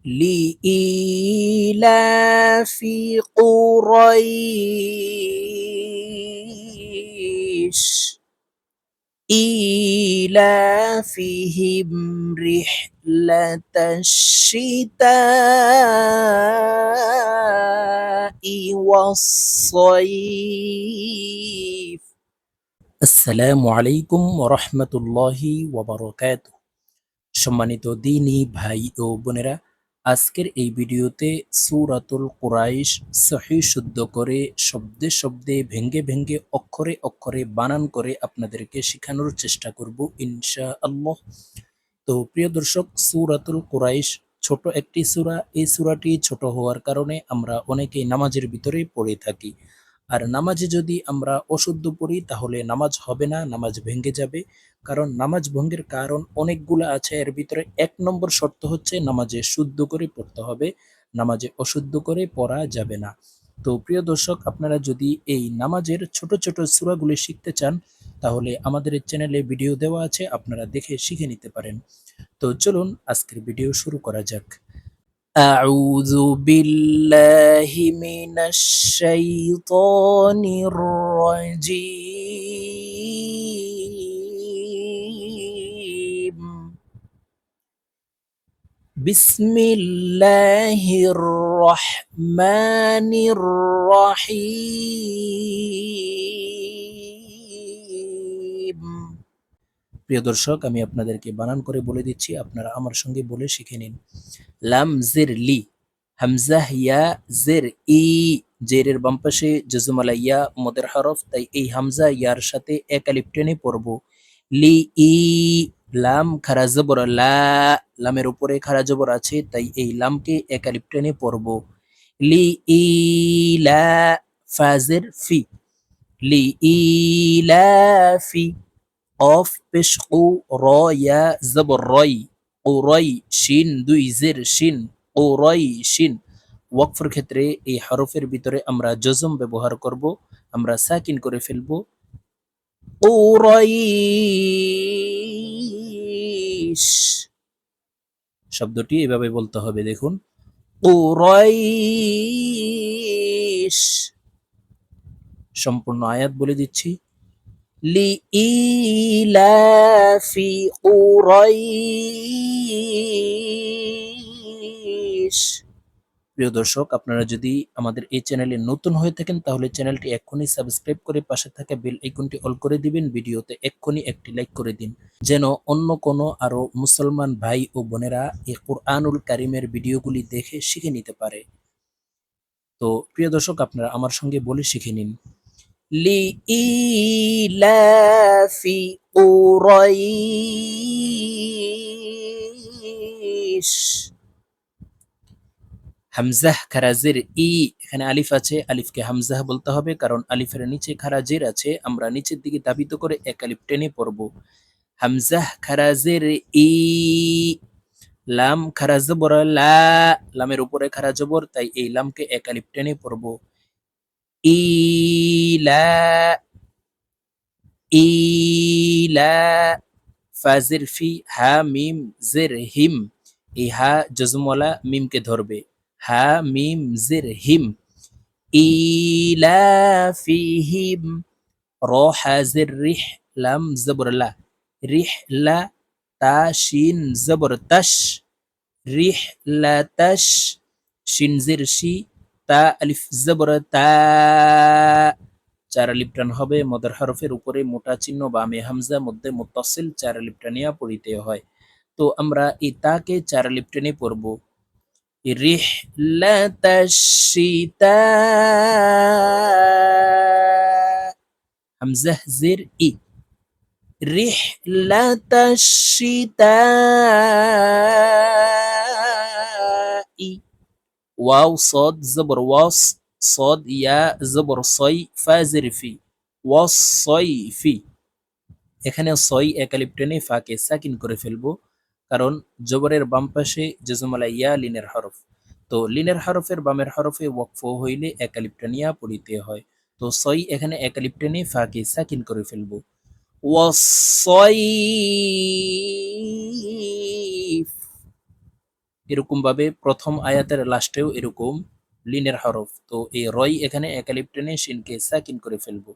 لإيلاف قريش إيلافهم رحلة الشتاء والصيف আসসালামু আলাইকুম ওরহমতুল্লাহি ওয়াবারাকাতুহু। সম্মানিত দিনী ভাই ও বোনেরা, আজকের এই ভিডিওতে সূরাতুল কুরাইশ সহিহ শুদ্ধ করে শব্দে শব্দে ভেঙ্গে ভেঙ্গে অক্ষরে অক্ষরে বানান করে আপনাদেরকে শেখানোর চেষ্টা করব ইনশাআল্লাহ। তো প্রিয় দর্শক, সূরাতুল কুরাইশ ছোট একটি সূরা। এই সূরাটি ছোট হওয়ার কারণে আমরা অনেকেই নামাজের ভিতরে পড়ে থাকি। আর নামাজে যদি আমরা অশুদ্ধ পড়ি তাহলে নামাজ হবে না, নামাজ ভেঙে যাবে। কারণ নামাজ ভঙ্গের কারণ অনেকগুলো আছে, এর ভিতরে ১ নম্বর শর্ত হচ্ছে নামাজে শুদ্ধ করে পড়তে হবে, নামাজে অশুদ্ধ করে পড়া যাবে না। তো প্রিয় দর্শক, আপনারা যদি এই নামাজের ছোট ছোট সূরাগুলি শিখতে চান তাহলে আমাদের এই চ্যানেলে ভিডিও দেওয়া আছে, আপনারা দেখে শিখে নিতে পারেন। তো চলুন আজকের ভিডিও শুরু করা যাক। أعوذ بالله من الشيطان الرجيم. بسم الله الرحمن الرحيم. প্রিয় দর্শক, আমি আপনাদেরকে বানান করে বলে দিচ্ছি, আপনারা আমার সঙ্গে বলে শিখে নিন। লাম জের লি, হামজা ইয়া জের ই, জেরের বাম পাশে জজমালা ইয়া মদের হরফ, তাই এই হামজা ইয়ার সাথে এক আলিফ টেনে পড়ব। লি ই, লাম খারা জবর লা, লামের উপরে খারা জবর আছে তাই এই লামকে এক আলিফ টেনে পড়ব। লি ই লা, ফাজের ফি, লি ই লা ফি, অফ পেশ ও, র ইয়া জবর রই, ও রই, শিন দুই জের শিন, ও রই শিন। ওয়াকফের ক্ষেত্রে এই হরফের ভিতরে আমরা জজম ব্যবহার করব, আমরা সাকিন করে ফেলবো। ও রইশ, শব্দটি এভাবে বলতে হবে, দেখুন। ও রইশ। সম্পূর্ণ আয়াত বলে দিচ্ছি। لإيلاف قريش। প্রিয় দর্শক, আপনারা যদি আমাদের এই চ্যানেলে নতুন হয়ে থাকেন তাহলে চ্যানেলটি এক্ষুনি সাবস্ক্রাইব করে পাশে থাকা বেল আইকনটি অল করে দিবেন, ভিডিওতে এক্ষুনি একটি লাইক করে দিন, যেন অন্য কোনো আরো মুসলমান ভাই ও বোনেরা এই কুরআনুল কারীমের ভিডিওগুলি দেখে শিখে নিতে পারে। তো প্রিয় দর্শক, আপনারা আমার সঙ্গে বলে শিখে নিন। لإيلاف قريش। হামজাহ খারাজের ই, এখানে আলিফ আছে, আলিফকে হামজাহ বলতে হবে কারণ আলিফের নিচে খারাজের আছে, আমরা নিচের দিকে দাবিত করে এক আলিফ টেনে পড়ব। হামজাহ খারাজের ই, লাম খারা জবর লা, লামের উপরে খারা জবর তাই এই লামকে এক আলিফ টেনে পড়ব। ইলা, ইলা, ফাজের ফি, হা মিম জের হিম, এই হা জজমওয়ালা মিমকে ধরবে, হা মিম জের হিম। ইলাফিহিম, র হাজের রিহ, লাম জবর লা, রিহ লা, তা শিন জবর তাশ, রিহ লা তাশ, শিন জের শি, তা আলিফ জবর তা, চার আলিফ টান হবে, মদের হরফের উপরে মোটা চিহ্ন বামে হামজা, মধ্যে মুত্তাসিল, চার আলিফ টানিয়া পড়িতে হয়। তো আমরা এই তাকে চার আলিফ টেনে পড়ব। রিহলাতাশ শিতা, হামজা জের ই, রিহলাতাশ শিতা ই। ওয়াও সদ জবর ওয়াস, সদ ইয়া জবর সই, ফাজের ফি, ওয়াস সই ফি। এখানে সই এক আলিফ টেনে ফাকে সাকিন করে ফেলবো, কারণ জবরের বাম পাশে জজমালা ইয়া লিনের হরফ, তো লিনের হরফের বামের হরফে ওয়াকফ হইলে এক আলিফ টানিয়া পড়িতে হয়। তো সই এখানে এক আলিফ টেনে ফাকে সাকিন করে ফেলবো। ওয়াসসাইফ, এরকম ভাবে প্রথম আয়াতের লাস্টেও এরকম লিনের হরফ। তো এই রয় এখানে একালিপ টেনে শিনকে সাকিন করে ফেলবো।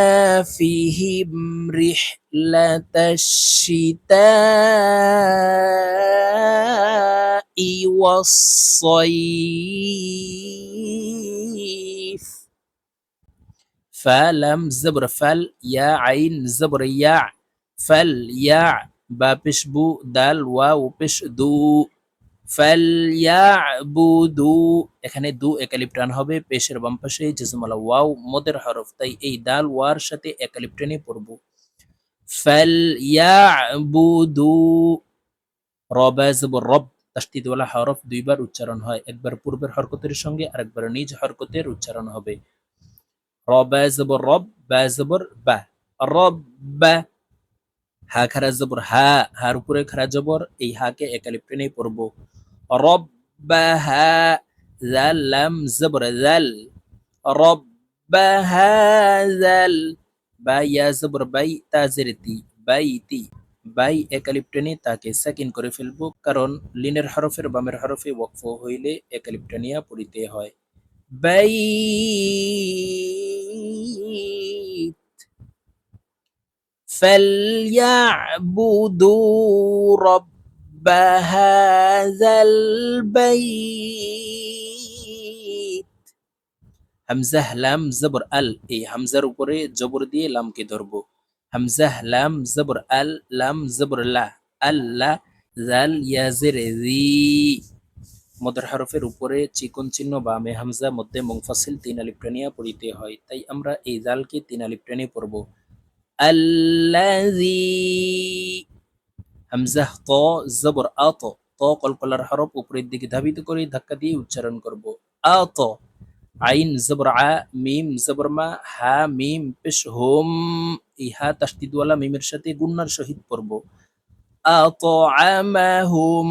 إيلافهم رحلة الشتاء والصيف فلم زبر فل يا عين زبر يا فل يا با পেশ বু দাল ওয়াও পেশ দু ফালইয়াবুদু এখানে দু একালিপ টান হবে পেশের বাম পাশে জিসমালা ওয়াও মদের হরফ, তাই এই দাল ওয়ার সাথে একালিপ টেনে পড়ব। ফালইয়াবুদু রবা জবর রব তাসদিদওয়ালা হরফ দুইবার উচ্চারণ হয়, একবার পূর্বের হরকতের সঙ্গে আরেকবার নিজ হরকতের উচ্চারণ হবে। রবা জবর রব বা জবর বা রব্বা হা খারা জবর হা, হার উপরে খারা জবর, এই হাকে একালিপ টেনে পড়ব। রব্বাহা জাল লাম জবর জাল রব্বাহা জাল বা ইয়া জবর বাই তা জের তি বাইতি বাই একালিপ টেনে তাকে সাকিন করে ফেলবো, কারণ লিনের হরফের বামের হরফে ওয়াকফ হইলে একালিপ টানিয়া পড়িতে হয়। বাই فليعبدوا رب هذا البيت হামজাহ লাম জবর আল, এই হামজার উপরে জবর দিয়ে লামকে ধরবো। হামজাহ লাম জবর আল লাম জবর লা আল্লাহ জাল ইয়াজের জি মদের হরফের উপরে চিকন চিহ্ন বামে হামজা মধ্যে মুনফাসিল তিন আলিফ টানিয়া পড়িতে হয়, তাই আমরা এই জালকে তিন আলিফ টেনে পড়ব। আল্লাযী হামজাহ ত জবর আত, ত কলকলার হরফ উপরের দিকে ধাবিত করে ধাক্কা দিয়ে উচ্চারণ করব। আত আইন জবর আ মিম জবর মা হা মিম পেশ হোম, এই হা তাসদিদওয়ালা মিমের সাথে গুন্নার সহিত পড়ব। আতআমাহুম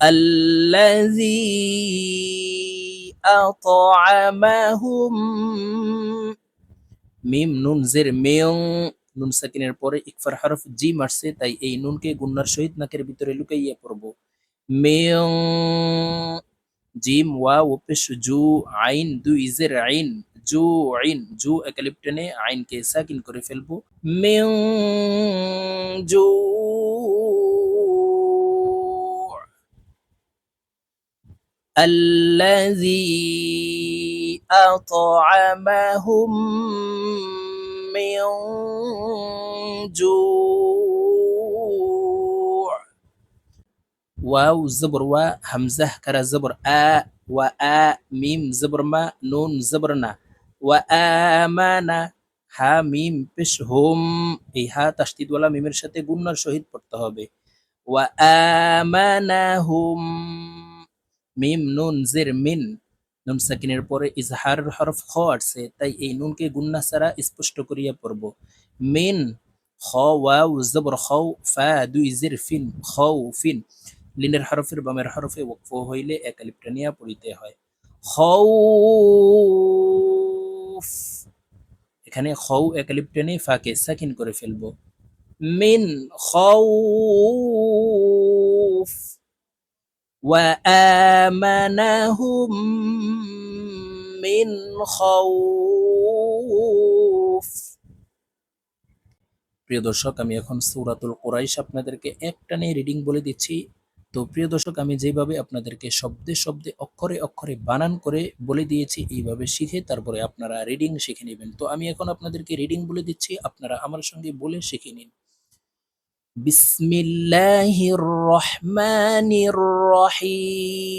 আল্লাযী আতআমাহুম মিম নুন জের মেয়ং, নুন সাকিনের পরে ইকফার হরফ জিম আসছে, তাই এই নুনকে গুন্নার সহিত নাকের ভিতরে লুকাইয়া পড়ব। মেয়ং জিম ওয়াও পেশ জু আইন দুই জের আইন জু আইন জু একালিপ টেনে আইনকে সাকিন করে ফেলবো। মিং জু الذي أطعمهم من جوع ওয়াও জবর ওয়া হামজাহ কারা জবর আ ওয়া আ মিম জবর মা নুন জবর না ওয়া আমানা হা মিম পেশ হোম, এই হা তাসদিদওয়ালা মিমের সাথে গুন্নার সহিত পড়তে হবে। ওয়া আমানাহুম মিম নুন জের মিন, নুন সাকিনের পরে ইজহার হরফ খ আসছে, তাই এই নুনকে গুন্না ছাড়া স্পষ্ট করিয়া পড়ব। মিন খ ওয়াও জবর খাও ফা দুই জের ফিন খাও ফিন, লিনের হরফের বামের হরফে ওয়াকফ হইলে এক আলিফ টানিয়া পড়িতে হয়। খাউফ এখানে খাউ এক আলিফ টেনে ফাকে সাকিন করে ফেলবো। মিন খাউফ وآمنهم من خوف। প্রিয় দর্শক, আমি এখন সূরাতুল কুরাইশ আপনাদেরকে একটানে রিডিং বলে দিচ্ছি। তো প্রিয় দর্শক, আমি যেভাবে আপনাদেরকে শব্দে শব্দে অক্ষরে অক্ষরে বানান করে বলে দিয়েছি, এইভাবে শিখে তারপরে আপনারা রিডিং শিখে নেবেন। তো আমি এখন আপনাদেরকে রিডিং বলে দিচ্ছি, আপনারা আমার সঙ্গে বলে শিখে নিন। বিসমিল্লাহির রহমানির রহিম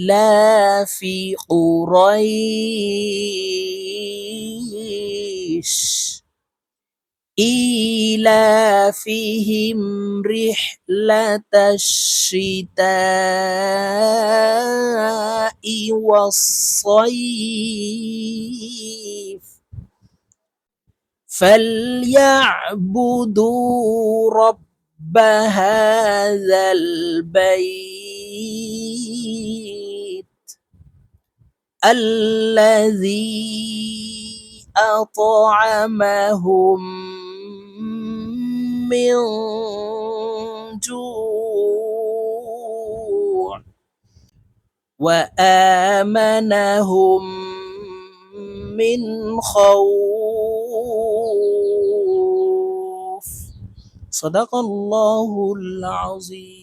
লিইলাফি কুরাইশ ইলাফিহিম রিহলাতাশ শিতাই ওয়াস-সাইফ فليعبدوا رب هذا البيت الذي أطعمهم من جوع وآمنهم من خوف. صدق الله العظيم.